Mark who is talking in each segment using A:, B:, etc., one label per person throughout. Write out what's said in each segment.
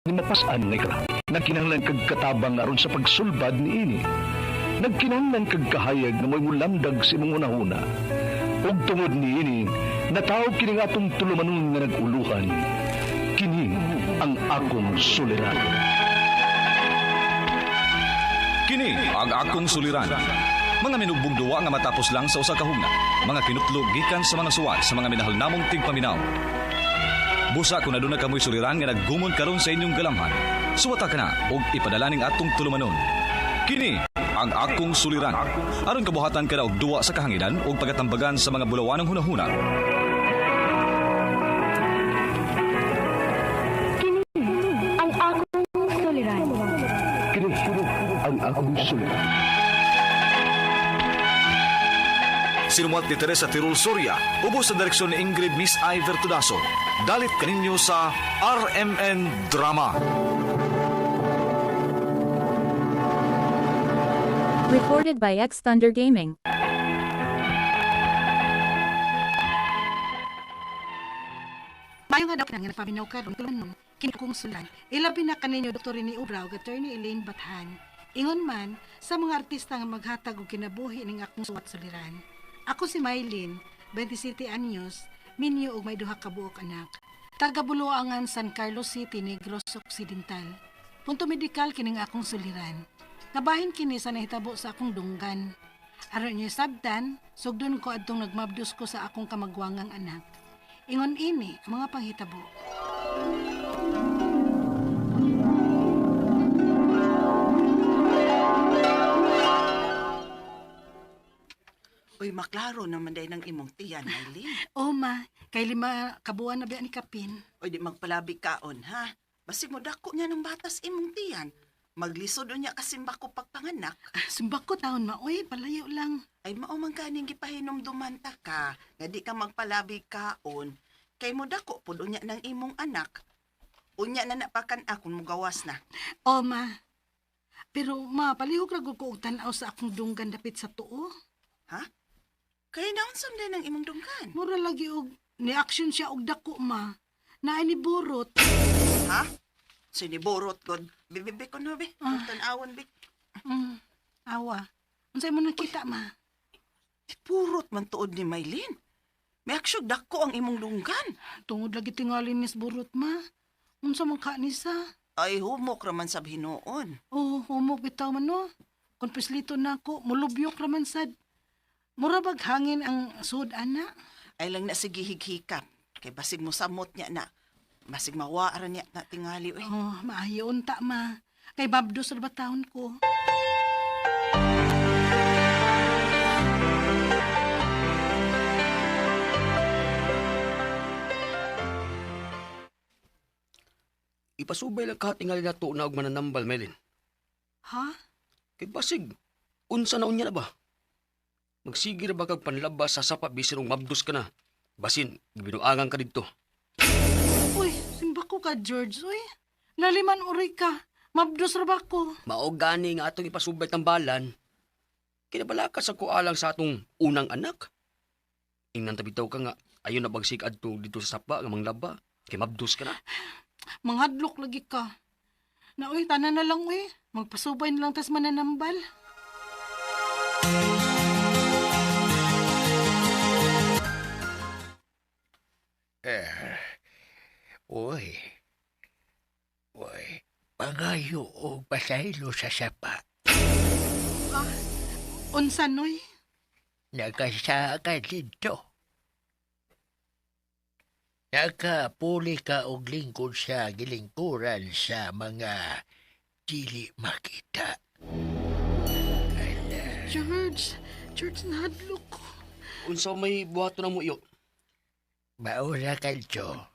A: Mapasan nga ka, nagkinahanglan kag katabang aron sa pagsulbad ni ini. Nagkinahanglan kag kahayag na mo'y mulamdag si mong unahuna. Ug tungod ni ini, natawag kini nga atong tulumanon nga nag-uluhan. Kini ang akong suliran.
B: Kini ang akong suliran. Mga minugbong duwa nga matapos lang sa usa ka hugna. Mga kinutlog gikan sa mga suwat sa mga minahal namong tigpaminaw. Busa kung aduna kamoy suliran nga naggumon karon sa inyong galamhan. Suwata ka na og ipadala ning atong tulumanon. Kini ang akong suliran. Aron kabuhatan ka na og duwa sa kahanginan og pagatambagan sa mga bulawanong hunahuna.
C: Kini ang akong suliran.
A: Kini ang akong suliran.
B: Sinumat ni Teresa Tirul Soria, ubos sa direksyon ni Ingrid Miss Iver Tudaso. Dalit kaninyo sa RMN Drama.
D: Recorded by X Thunder Gaming.
E: Mayo nga daw nga napaminaw karon tulon kini kong sulan. Ilabi na kaninyo Dr. ni Ubraw, Attorney Elaine Bathan. Ingon man sa mga artista nga maghatag og kinabuhi ning akong suwat suliran. Ako si Mylene, 27 anyos, minyo og may duha ka buok anak. Taga Buluangan, San Carlos City, Negros Occidental. Punto medikal kining akong suliran. Nabahin kini sa nahitabo sa akong dunggan. Aron niyo sabdan, sugdon ko adtong nagmabdos ko sa akong kamagwangang anak. Ingon ini ang mga panghitabo.
F: Uy, maklaro naman day ng imong tiyan, Maylin.
E: O ma, kay 5 kabuan na biya ni Kapin.
F: Uy, di magpalabi kaon, ha? Basi mo dako niya ng batas imong tiyan. Maglisod niya kasimba ko pagpanganak.
E: Sumbak ko taon ma, uy, palayo lang.
F: Ay maumang kaning gipahinom dumanta ka. Nga di ka magpalabi kaon. Kay mo dako po niya ng imong anak. Unya na napakan akong mugawas na.
E: O ma, pero ma, palihog ra gud ko og tan-aw sa akong dunggan dapit sa tuo.
F: Ha? Kaya naunsam din ng imong dunggan.
E: Mura lagi og ni-action siya og dako ma. Naay ni burot.
F: Ha? Siniborot god. Bibibi ko na, be. Tan-awan, be.
E: Awa. Unsay mo nakita ma?
F: Purot man tuod ni Maylin. May aksyon dako ang imong dunggan.
E: Tungod lagi tingali nis burot ma. Unsa man ka nisa?
F: Ay humok raman sa hinoon.
E: Oh, humok bitaw man no. Kung pislito na ako, mulubyok raman sad. Mura bag hangin ang sud ana.
F: Ay lang na sige highikap. Kay basig mo samot niya na. Basig mawaaran niya na tingali. Eh.
E: Oh, maayo unta ma. Kay babdos ra ba taon ko?
G: Ipasubay lang katingali na to na og mananambal, Melin.
E: Ha?
G: Kay basig, unsa na unya na ba? Magsigir ba kag panlabas sa sapa bisin og mabdos ka na? Basin, binuangan ka dito.
E: Uy, simba ko ka, George. Uy, laliman uri ka. Mabdos ra ba ko?
G: Mao gani nga atong ipasubay tambalan. Kinabala ka sa kualang sa atong unang anak. Ingnan tabitaw ka nga, ayon na bagsig adto dito sa sapa nga manglaba. Kay mabdos ka na.
E: Manghadlok lagi ka. Na uy, tanan na lang uy. Magpasubay na lang tas mananambal.
H: Uy, pangayo o pasaylo sa sapa.
E: Unsa noy?
H: Nakasa ka dito. Nakapuli ka og lingkod sa gilingkuran sa mga dili makita.
E: George, nahadlok ko.
G: Unsa may buhaton na mo iyo?
H: Maura kalcho.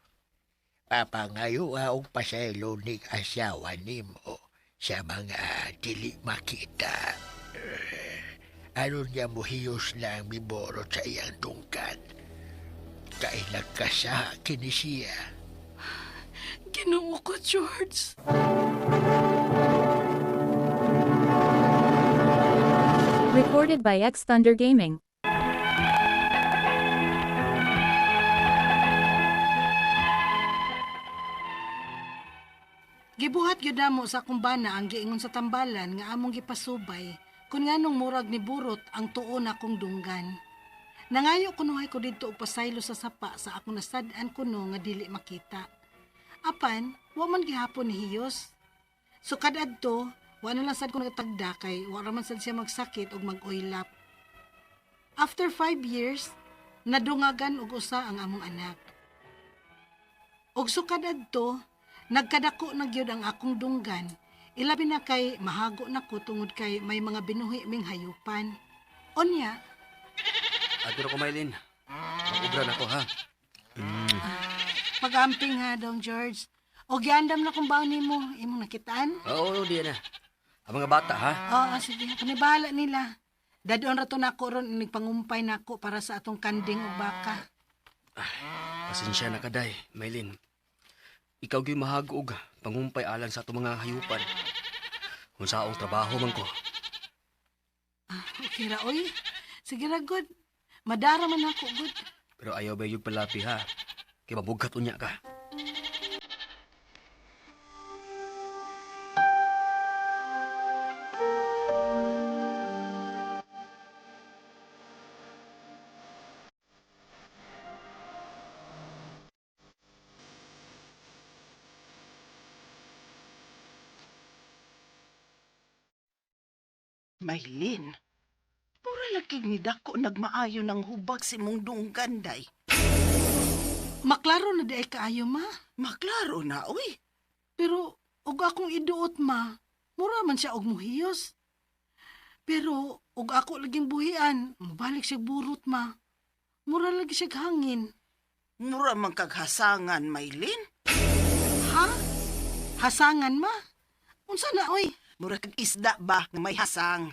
H: Papangayo og pasaylo ni asawa nimo sa mga dili makita. Aron niya mohiyos lang miboro sa iyang dungkan. Kay nagkasa kini siya.
E: Ginoo ko, George.
D: Recorded by X Thunder Gaming.
E: Gibuhat gyud namo sa akong bana ang giingon sa tambalan nga among gipasubay kun nganong murag ni burot ang tuon akong dunggan. Nangayo kunuhay ko didto og pasaylo sa sapa sa akong nasad-an kuno nga dili makita. Apan, wa man gihapon ni hiyos. So kadadto, wa na lang sad ko nagtagda kay wa ra man sad siya magsakit og mag-oylap. After 5 years, nadungagan og usa ang among anak. Og sukad adto, nagkadako na gyud ang akong dunggan. Ilabi na kay mahago nako tungod kay may mga binuhi ming hayupan. Onya,
G: Ato na ko, Maylin. Mag-ubra na ko, ha?
E: pag-amping ha, Dong George. O giandam na kung baon nimo, imong nakitaan?
G: Oo, di na. Ang mga bata, ha?
E: Oo, sige. Panibahala nila. Dadon rato na ako ron, nagpangumpay na ako para sa atong kanding o baka.
G: Pasensya na ka, day, Maylin. Ikaw gyud mahagog, pangumpay alang sa atong mga hayupan. Kung saong trabaho man ko.
E: Okay ra, oy. Sige ra, good. Madara man ako, good.
G: Pero ayaw ba yung palapi, ha? Kaya mabugat unya ka.
F: Maylin, pura lagi ni dako nagmaayo ng hubag si mong dunggan, day.
E: Maklaro na di ay kaayo, ma.
F: Maklaro na, uy.
E: Pero, og akong iduot, ma, mura man siya og muhiyos. Pero, og ako laging buhian, mabalik siya burot, ma. Mura lagi siya hangin.
F: Mura man kaghasangan, Maylin.
E: Ha? Hasangan, ma? Unsa na, oy?
F: Mura kag isda ba nga may hasang?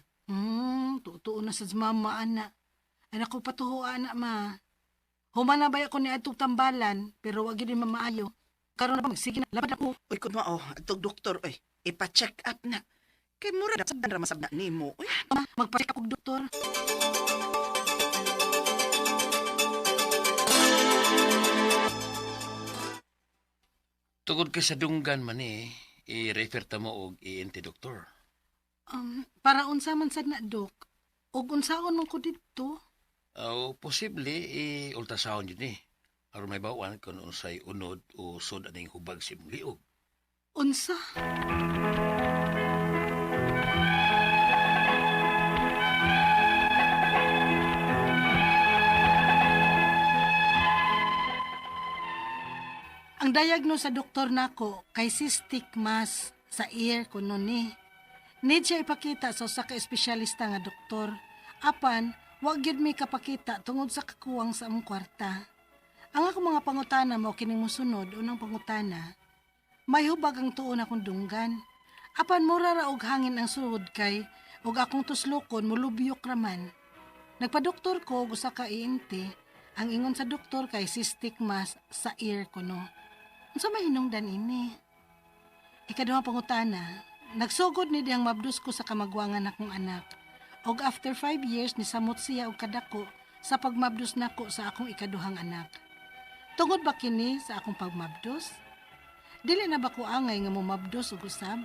E: Totoo na sa mama, ana. Anak ko patuho, ana, ma. Humana ba ako ni atong tambalan, pero wag yun mamaayo. Karon na ba, magsige na, lapad ako.
F: Uy, kun mao, atong doktor, uy, ipa-check up na. Kay mura na sabdan ra masabda nimo, uy.
E: Ma, magpacheck ako, doktor.
H: Tungod ka sa dunggan man i-refer ta mo og ENT doktor.
E: Para unsa man sad na, dok. Og unsaon man ko dito?
H: Posible i-ultrasound yun aron may bawan kung unsay unod o sud aning hubag sa imong liog.
E: Unsa? Ang diagnose sa doktor nako kay cystic mass sa ear kuno ni. Need siya ipakita sa usa ka espesyalista nga doktor. Apan, wag gyud mi kapakita tungod sa kakuwang sa among kwarta. Ang ako mga pangutana mao kining mosunod. Unang pangutana, may hubag ang tuon akong dunggan. Apan mura ra og hangin ang sulod kay og akong tuslokon mulubyok raman. Nagpa-doktor ko og usa ka ENT. Ang ingon sa doktor kay cystic mass sa ear kuno. Unsa may hinungdan ini? Ikaduhang pangutana, nagsugod ni diyang mabdus ko sa kamagwangan akong anak. Og after 5 years ni samot siya og kadako sa pagmabdus nako sa akong ikaduhang anak. Tungod ba kini sa akong pagmabdus? Dili na ba ko angay nga momabdus og usab?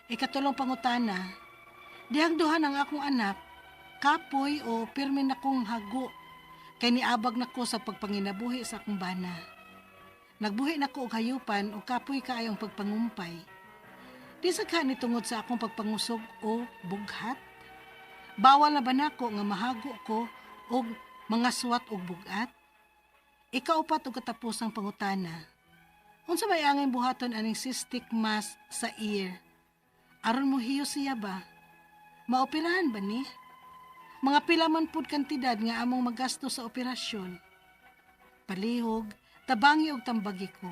E: Ikatulong pangutana, dihang duha ng akong anak, kapoy o pirmi na kong hago kay niabag nako sa pagpanginabuhi sa akong bana. Nagbuhi nako og hayupan o kapoy kaayong pagpangumpay. Di sagha ni tungod sa akong pagpangusog o bughat. Bawal na ba nako nga mahago ko og mga swat og bugat? Ikaupat og katapusang pangutana. Unsa may angay buhaton aning cystic mass sa ear? Aron mo hiyo siya ba? Maoperahan ba ni? Mga pila man pud kantidad nga among magasto sa operasyon. Palihog, tabangi og tambagi ko.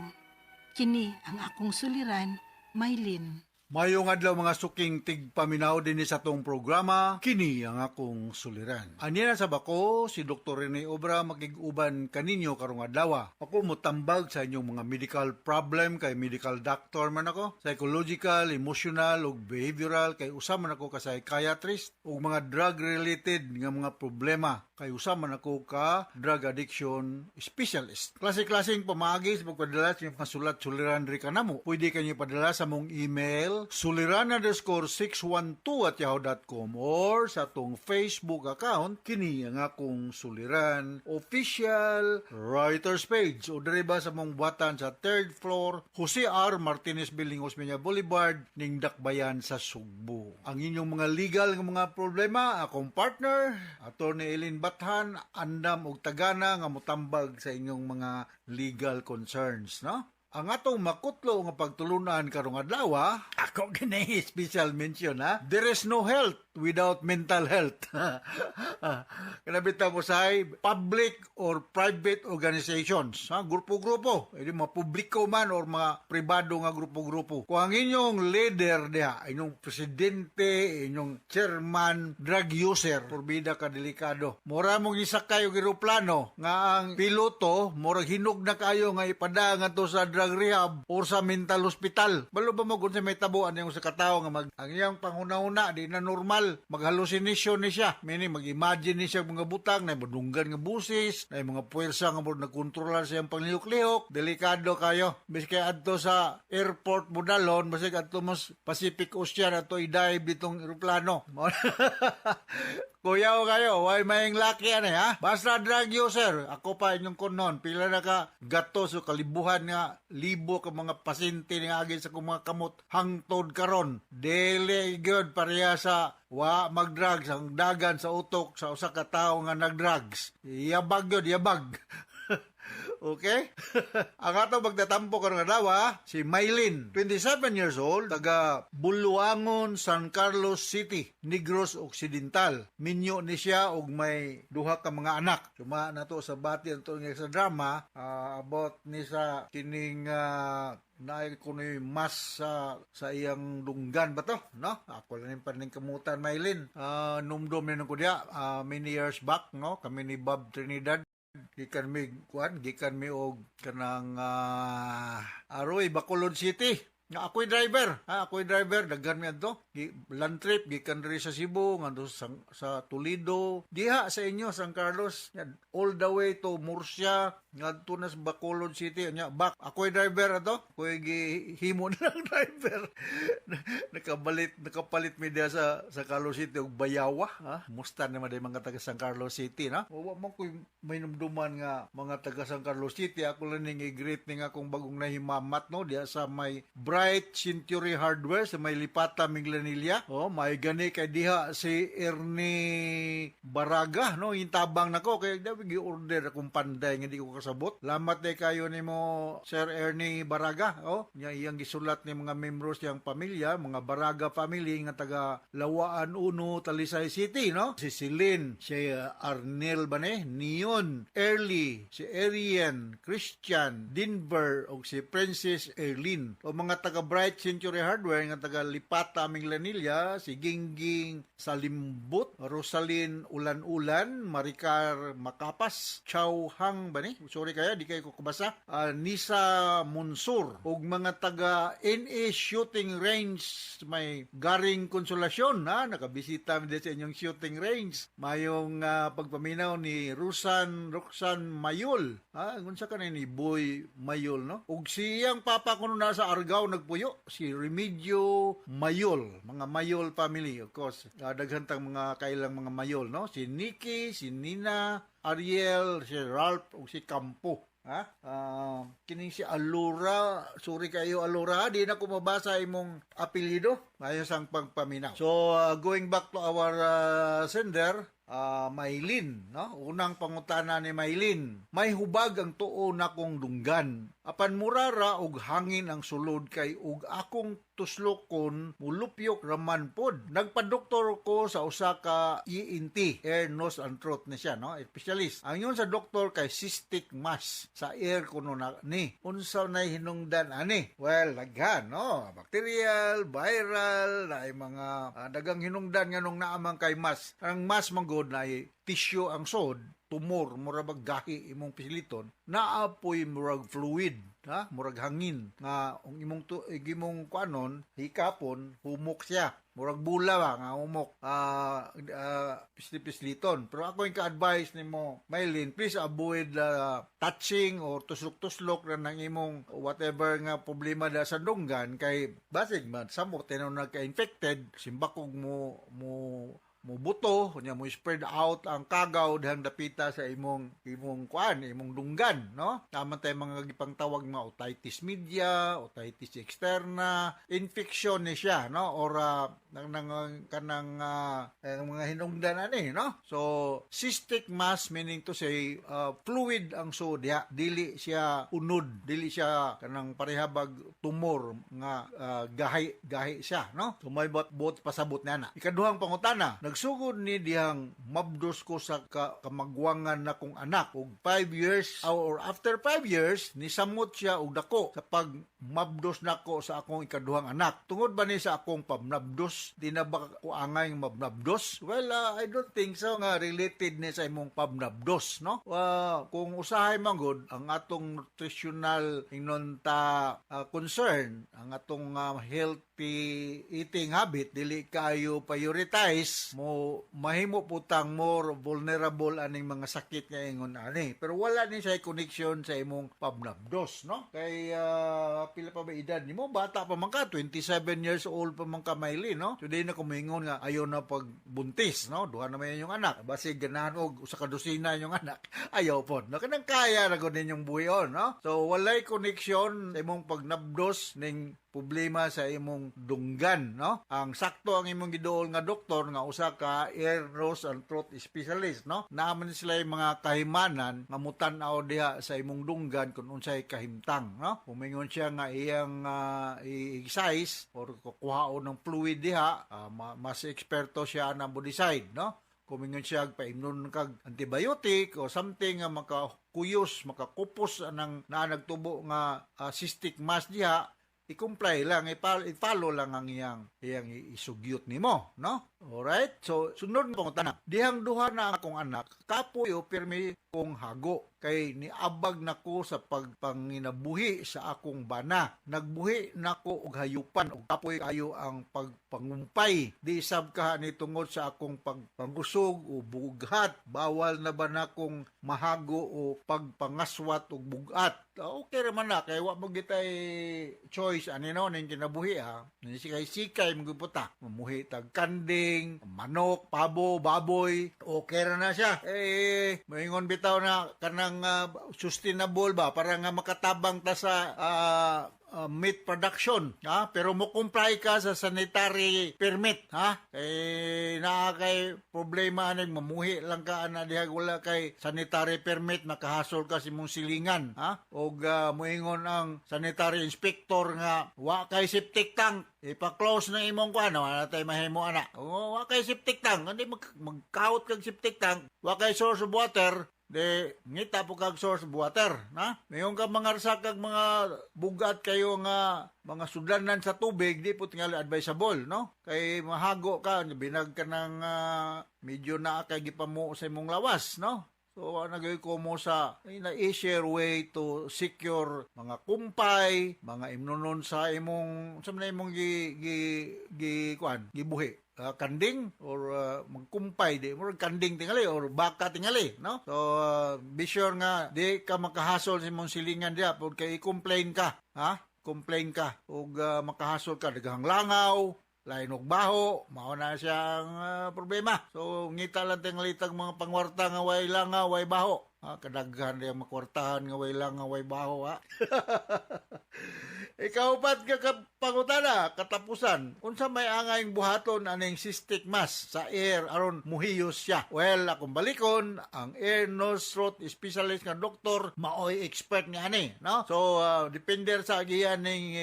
E: Kini ang akong suliran, Maylin.
I: Mayong adlaw mga suking tigpaminaw din sa tong programa, kini ang akong suliran. Anya na sa bako, si Dr. Rene Obra makig-uban kaninyo karong adlaw. Ako motambag sa inyong mga medical problem kay medical doctor man ako, psychological, emotional ug behavioral kay usa man ako ka psychiatrist ug mga drug related nga mga problema kay usa man ako ka drug addiction specialist. Klase-klaseng pamaagi sa pagpadala sa mga sulat-suliran ri kanamo. Pwede kanyo padala sa mong email suliran_612@yahoo.com or sa tong Facebook account kini ang akong suliran official writers page o diri ba sa mong buhatan sa 3rd floor Jose R. Martinez Building, Osmeña Boulevard ning Dakbayan sa Sugbo. Ang inyong mga legal nga mga problema, akong partner Attorney Eileen Bathan, andam og tagana nga motambag sa inyong mga legal concerns, no? Ang atong makutlo nga pagtulunan karong adlaw, ako gani special mention ha. There is no health without mental health. Kanabita mo say public or private organizations, ha, grupo-grupo, edi mga publiko man or mga pribado nga grupo-grupo. Kung ang inyong leader diha, inyong presidente, inyong chairman drug user, porbida ka delikado. Mura mong isakay og eroplano nga ang piloto murag hinog na kayo nga ipada nga to sa drug rehab or sa mental hospital. Balo ba mo kung sa may tabuan yung sa katao nga ang iyang panghuna-huna di na normal, mag-hallucination ni siya. Meaning mag-imagine ni siya mga butang na madunggan nga busis, na mga puwersa nga mo nagkontrolar sa iyang panglihok-lihok. Delikado kayo. Biskay adto sa airport mo dalon, basig adto mas Pacific Ocean ato i-dive ditong eroplano. Kuyaw kayo, why maying laki yan ha? Basta drug user, ako pa inyong konon, pila na ka gatos o kalibuhan nga libo ka mga pasyente nga agin sa kung mga kamot hangtod karon. Dili good pareha sa wa mag-drugs ang dagan sa utok sa usa ka tawo nga nag-drugs. Yabag yun, yabag. Okay? Ang ato magtatampo karong adlaw, si Maylin, 27 years old, taga Buluangon, San Carlos City, Negros Occidental. Minyo ni siya og may duha ka mga anak. Suma na to sa bati ato sa drama about ni sa kining naay ko ni mas sa iyang lunggan ba to, no? Ako lang pa ning kamutan Maylin. Numdum ni ko dia many years back, no? Kami ni Bob Trinidad gikan mi og kanang Aroy Bacolod City nga ako'y driver daghan mi adto land trip gikan diri sa Cebu ngadto sa Toledo diha sa inyo San Carlos all the way to Murcia ngadto na sa Bacolod City nya back ako'y driver ato ako'y gihimo ng driver nakapalit mi diha sa Carlos City og Bayawa ha musta naman day mga taga San Carlos City na wa man ko'y may numduman nga mga taga San Carlos City ako lang ning i-greet ning akong bagong nahimamat no diha sa may Bright Century Hardware sa may Lipata Minglanilla. May gani kay diha si Ernie Baraga no intabang nako kay dapat gi-order akong panday nga di ko kasabot. Lamat day kayo nimo Sir Ernie Baraga. Nya iyang gisulat ni mga membros yang pamilya, mga Baraga family nga taga Lawaan Uno, Talisay City no. Si Celine, si Arnel bane, Neon, Early, si Arian, Christian, Denver ug si Princess Erlin. O mga taga Bright Century Hardware nga taga Lipata Minglanilla, si Gingging Salimbot, Rosalyn Ulan-Ulan, Maricar Makapas, Chow Hang ba ni? Sorry kaya, di kayo ko kabasa. Nisa Munsur, ug mga taga NA Shooting Range, may Garing Konsolasyon, nakabisita mi sa inyong shooting range. Mayong pagpaminaw ni Roxanne Mayol. Unsa ka ni Boy Mayol, no? Ug siyang papa kuno na sa Argao nagpuyo, si Remedio Mayol, mga Mayol family, of course. Daghan tang mga kailang mga Mayol, no? Si Nikki, si Nina, Ariel, si Ralph, ug si Campo. Kining si Alura, sorry kayo Alura, di na ko mabasa imong apelyido, ayos ang pagpaminaw. So, going back to our sender, Maylin, no? Unang pangutana ni Maylin, may hubag ang tuo na kong dunggan. Apan murara og hangin ang sulod kay ug akong tuslokon mulupyok raman pod. Nagpa-doktor ko sa usa ka ENT, ear, nose and throat ni siya, no? Specialist. Ang yun sa doktor kay cystic mass sa ear kuno na ni. Unsa na hinungdan ani? Well, laghan, no? Bacterial, viral, na mga dagang hinungdan nganong naamang kay mass. Ang mass manggod na tissue ang sod, tumor, murag gahi imong pisiliton, naapoy murag fluid, ha? Murag hangin nga ang imong kuanon hikapon humok siya. Murag bula ba nga humok pisliton. Pero ako yung ka-advise nimo, Maylin, please avoid touching or tuslok-tuslok na ng imong whatever nga problema da sa dunggan kay basig man samot tinaw nagka-infected, simbakog mo buto, kunya mo spread out ang kagaw dihang dapita sa imong dunggan, no? Tama tay mga gipang tawag mga otitis media, otitis externa, infection ni siya, no? Or kanang mga hinungdan ani, no? So cystic mass meaning to say fluid ang sodya, dili siya unod, dili siya kanang parehabag tumor nga gahi siya, no? So may bot pasabot na. Ikaduhang pangutana, nagsugod ni dihang mabdos ko sa kamagwangan na kong anak og 5 years or after 5 years ni samot siya og dako sa pag mabdos nako sa akong ikaduhang anak. Tungod ba ni sa akong pamnabdos, di na ba ko angay mabnabdos? Well, I don't think so nga related ni sa imong pamnabdos, no? Kung usahay manggod ang atong nutritional ingnon ta concern, ang atong healthy eating habit, dili kayo prioritize mo mahimo putang more vulnerable aning mga sakit nga ingon ani. Pero wala ni siya connection sa imong pamnabdos, no? Kay pila pa ba edad nimo? Bata pa man ka, 27 years old pa man ka, Maylin, no? So di na kumingon nga ayaw na pagbuntis, no? Duha na may yung anak. Basi ganahan og usa ka dosina yung anak. Ayaw po. No? Kanang kaya na gud ninyong buhion, no? So walay connection sa imong pagnabdos ning problema sa imong dunggan, no? Ang sakto ang imong giduol nga doktor nga usa ka ear, nose and throat specialist, no? Naaman sila yung mga kahimanan nga mutan-aw diha sa imong dunggan kung unsay kahimtang, no? Pumingon siya nga iyang i-size or kukuhaon ng fluid diha, mas eksperto siya na bodyside, no? Kumingon siya paimnon kag antibiotic o something nga makakuyos, makakupos anang nagtubo nga cystic mass diha, i-comply lang, i-follow lang ang iyang isugyot nimo, no? Alright? So, sunod na pangutana. Dihang duha na akong anak, kapuyo pirmi kong hago. Kay niabag nako sa pagpanginabuhi sa akong bana. Nagbuhi nako og hayupan og kapoy kayo ang pagpangumpay. Di sab ka ni tungod sa akong pagpangusog o bughat. Bawal na ba nakong mahago o pagpangaswat og bugat. Okay raman na kay wa mo gitay choice ani no ning kinabuhi ha. Ni sikay mo puta. Mamuhi tag kanding, manok, pabo, baboy. Okay ra na siya. Moingon bitaw na kanang sustainable ba para nga makatabang ta sa meat production, ha? Pero mo comply ka sa sanitary permit, ha? Naa kay problema aning mamuhi lang ka ana diha wala kay sanitary permit, makahasol ka sa imong silingan, ha? Og moingon ang sanitary inspector nga wa kay septic tank, ipa-close na imong kuan, wala tay mahimo ana. Wa kay septic tank, hindi magkahot kag septic tank, wa kay source of water. De ngita po kag source of water, na? Mayong ka mga rasakag mga bugat kayo nga mga sudlanan sa tubig, di po tingali advisable, no? Kay mahago ka, binag ka ng medyo na kay gipamu sa imong lawas, no? So, nagay ko mo sa easier way to secure mga kumpay, mga imnonon sa imong gibuhi. Kanding or magkumpay di mo kanding tingali or baka tingali, no? So be sure nga di ka makahasol sa imong silingan diha pud kay i-complain ka, ha? Complain ka og makahasol ka daghang langaw, lain og baho, mao na siyang problema. So ngita lang tayong litag mga pangwarta nga way langa, way baho. Kadaghan yung makwartahan nga way langa, way baho ha. Ikaw pat ka pangutana, katapusan. Unsa may angayng buhaton aning cystic mass sa ear aron muhiyos siya? Well, akong balikon, ang ear, nose, throat specialist nga doktor, maoy expert nga ani, no? So, depende sa agihan ning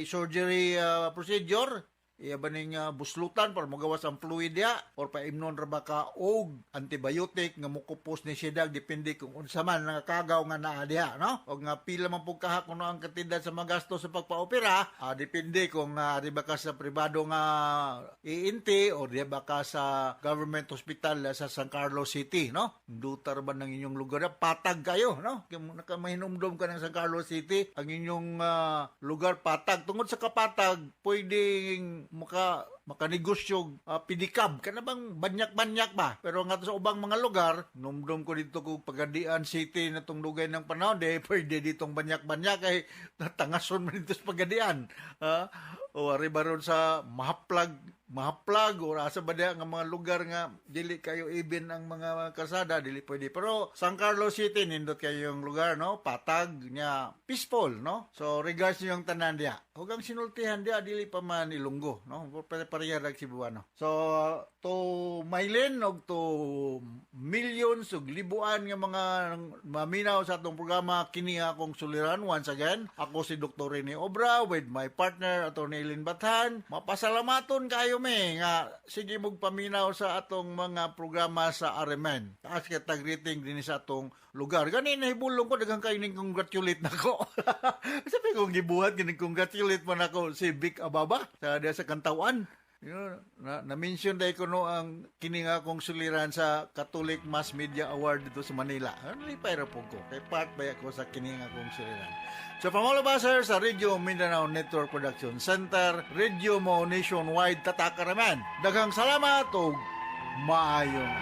I: surgery procedure. Iya ba ning buslutan para magawas ang fluid ya or paimnon ra ba ka og antibiotic nga mukupos ni siya depende kung unsa man nakagaw nga naa diha, no? Og nga pila man pug kahak kuno ang katindad sa mga gasto sa pagpaopera, depende kung di ba ka sa pribado nga iinti o di ba ka sa government hospital sa San Carlos City, no? Dutar ba ng inyong lugar patag kayo, no? Kung nakamahinumdum ka ng San Carlos City, ang inyong lugar patag. Tungod sa kapatag, pwedeng makanegosyo pidikab kana bang banyak-banyak ba, pero nga sa ubang mga lugar numdum ko dito ko Pagadian City na tong dugay ng panahon pwede ditong banyak-banyak kay natangason man dito sa Pagadian o ari baron sa mahaplag o asa ba diha nga mga lugar nga dili kayo even ang mga kalsada dili pwede, pero San Carlos City nindot kayo yung lugar, no? Patag nya peaceful, no? So regards yung tanan diha ug ang sinultihan diha dili pa man Ilonggo, no? Pareha rag Cebuano. So to mailen og to millions ug libuan nga mga maminaw sa atong programa kini akong suliran. Once again, ako si Dr. Rene Obra with my partner Atty. Eileen Bathan. Mapasalamaton kayo nga sige mog paminaw sa atong mga programa sa RMN. Taas kita greeting din sa atong lugar. Gani nahibulong ko daghang kayo ning congratulate nako. Sabi ko gibuhat gining congratulate man ako si Vic Ababa sa Kantawan. Na-mention dahil ko no ang kining akong suliran sa Catholic Mass Media Award dito sa Manila. Lipay ra po ko. Kay part ba ako sa kining akong suliran. So, pamalabaser sa Radio Mindanao Network Production Center, Radio Mo Nationwide Tatakaraman. Daghang salamat o maayong